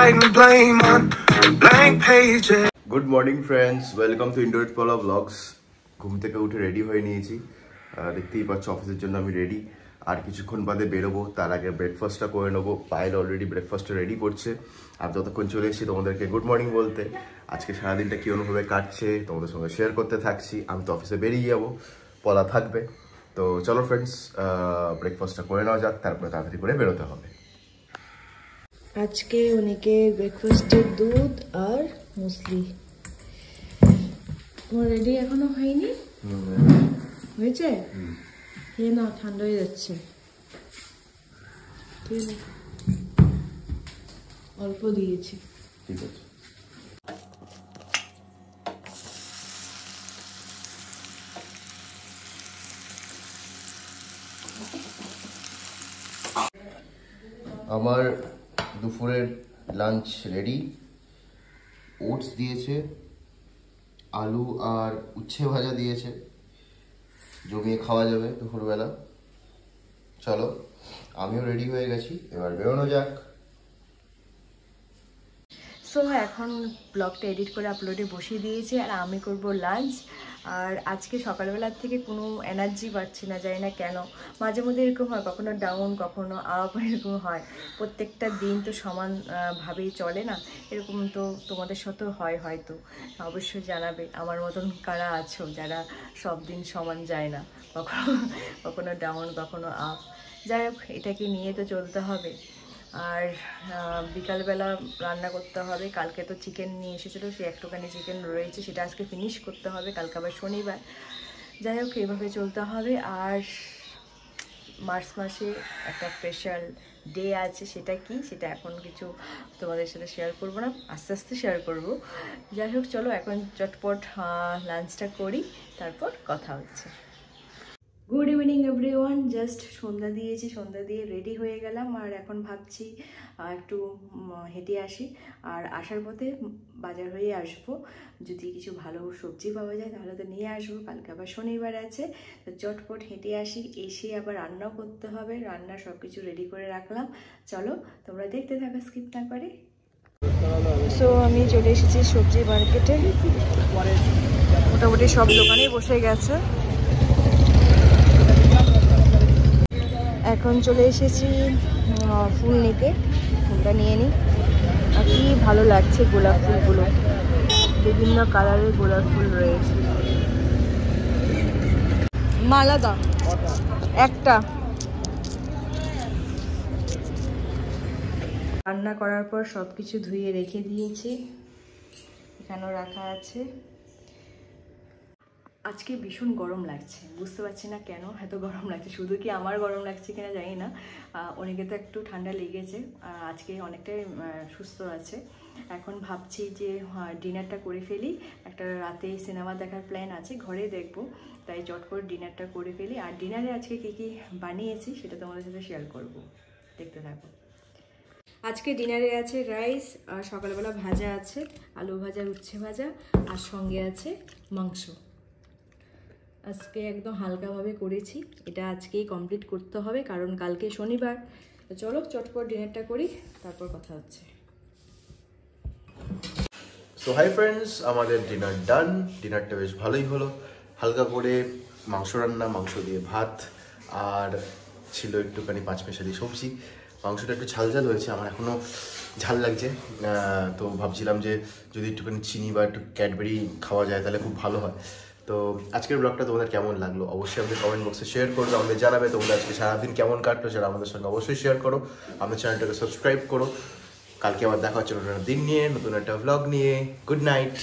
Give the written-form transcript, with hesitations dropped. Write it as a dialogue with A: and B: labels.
A: writing blame on blank pages.
B: Good morning friends, welcome to Indoor Pola Vlogs. ঘুম থেকে উঠে ready হয়ে নিয়েছি, দেখতেই পাচ্ছ অফিসের জন্য আমি রেডি। আর কিছুক্ষণ বাদে বেরোবো, তার আগে ব্রেকফাস্টটা করে নেবো। পায়েল অলরেডি ব্রেকফাস্টটা রেডি করছে। আর যতক্ষণ চলে এসেছি তোমাদেরকে গুড মর্নিং বলতে। আজকে সারাদিনটা কী অনুভবে কাটছে তোমাদের সঙ্গে শেয়ার করতে থাকছি। আমি তো অফিসে বেরিয়ে যাবো, পলা থাকবে। তো চলো ফ্রেন্ডস, ব্রেকফাস্টটা করে নেওয়া যাক, তারপরে তাড়াতাড়ি করে বেরোতে হবে।
C: আজকে অনেকে ব্রেকফাস্টে দুধ আর মুসলি। তোমার রেডি এখনো হয়নি? হয়েছে? খেয়ে নাও, ঠান্ডা হয়ে যাচ্ছে। ঠিক আছে, অল্প দিয়েছি।
B: ঠিক আছে। আমার দুপুরের লাঞ্চ রেডি। ওটস দিয়েছে, আলু আর উচ্ছে ভাজা দিয়েছে, জমিয়ে খাওয়া যাবে দুপুরবেলা। চলো, আমিও রেডি হয়ে গেছি, এবার বেরোনো যাক।
C: সো এখন ব্লগটা এডিট করে আপলোডে বসিয়ে দিয়েছি আর আমি করব লাঞ্চ। আর আজকে সকালবেলার থেকে কোনো এনার্জি পাচ্ছি না, জানি না কেন। মাঝে মধ্যে এরকম হয়, কখনো ডাউন কখনো আপ, এরকম হয়। প্রত্যেকটা দিন তো সমান ভাবেই চলে না, এরকম তো তোমাদের সাথেও হয় হয়তো। অবশ্যই জানাবে আমার মতন কারা আছো যারা সব দিন সমান যায় না, কখনো কখনো ডাউন কখনো আপ। যাই হোক, এটাকে নিয়ে তো চলতে হবে। আর বিকালবেলা রান্না করতে হবে। কালকে তো চিকেন নিয়ে এসেছিলো, সে একটুখানি চিকেন রয়েছে, সেটা আজকে ফিনিশ করতে হবে, কালকে আবার শনিবার। যাই হোক, এইভাবে চলতে হবে। আর মার্চ মাসে একটা স্পেশাল ডে আছে, সেটা কি সেটা এখন কিছু তোমাদের সাথে শেয়ার করব না, আস্তে আস্তে শেয়ার করব। যাই হোক, চলো এখন চটপট লাঞ্চটা করি, তারপর কথা হচ্ছে। Good evening everyone. জাস্ট সন্ধ্যা দিয়েছি, সন্ধ্যা দিয়ে রেডি হয়ে গেলাম। আর এখন ভাবছি একটু হেঁটে আসি, আর আসার পথে বাজার হয়ে আসবো। যদি কিছু ভালো সবজি পাওয়া যায় তাহলে তো নিয়ে আসবো, কালকে আবার শনিবার আছে। তো চটপট হেঁটে আসি, এসে আবার রান্নাও করতে হবে। রান্না সব কিছু রেডি করে রাখলাম। চলো তোমরা দেখতে থাকো স্কিপ না করে। সো আমি চলে এসেছি সবজি মার্কেটে, মোটামুটি সব দোকানেই বসে গেছে। এখন চলে এসেছি ফুল নিতে, ফুলটা নিয়ে নিই। আর কি ভালো লাগছে গোলাপ ফুলগুলো, বিভিন্ন কালারের গোলাপ ফুল রয়েছে। মালা দাও একটা। রান্না করার পর সব কিছু ধুয়ে রেখে দিয়েছি, এখানেও রাখা আছে। আজকে ভীষণ গরম লাগছে, বুঝতে পারছি না কেন এত গরম লাগছে। শুধু কি আমার গরম লাগছে কিনা জানি না, অনেকে তো একটু ঠান্ডা লেগেছে। আজকে অনেকটাই সুস্থ আছে। এখন ভাবছি যে ডিনারটা করে ফেলি। একটা রাতে সিনেমা দেখার প্ল্যান আছে, ঘরে দেখব, তাই চটপট ডিনারটা করে ফেলি। আর ডিনারে আজকে কী কী বানিয়েছি সেটা তোমাদের সাথে শেয়ার করব, দেখতে থাকো। আজকে ডিনারে আছে রাইস, আর সকালবেলা ভাজা আছে, আলু ভাজা উচ্ছে ভাজা, আর সঙ্গে আছে মাংস। আজকে একদম হালকাভাবে করেছি, এটা আজকেই কমপ্লিট করতে হবে কারণ কালকে শনিবার। তো চলো চটপট ডিনারটা করি, তারপর কথা হচ্ছে।
B: সো হাই ফ্রেন্ডস, আমাদের ডিনার ডান। ডিনারটা বেশ ভালোই হলো, হালকা করে মাংস রান্না, মাংস দিয়ে ভাত, আর ছিল একটুখানি পাঁচমেশালি সবজি। মাংসটা একটু ঝাল ঝাল হয়েছে, আমার এখনও ঝাল লাগছে। তো ভাবছিলাম যে যদি একটুখানি চিনি বা একটু ক্যাডবেরি খাওয়া যায় তাহলে খুব ভালো হয়। তো আজকের ব্লগটা তোমাদের কেমন লাগলো অবশ্যই আমাদের কমেন্ট বক্সে শেয়ার করো, আমাদের জানাবে তোমাদের আজকে সারাদিন কেমন কাটলো, সেটা আমাদের সঙ্গে অবশ্যই শেয়ার করো। আমাদের চ্যানেলটাকে সাবস্ক্রাইব করো। কালকে আবার দেখা হচ্ছে নতুন একটা দিন নিয়ে, নতুন একটা ব্লগ নিয়ে। Good night.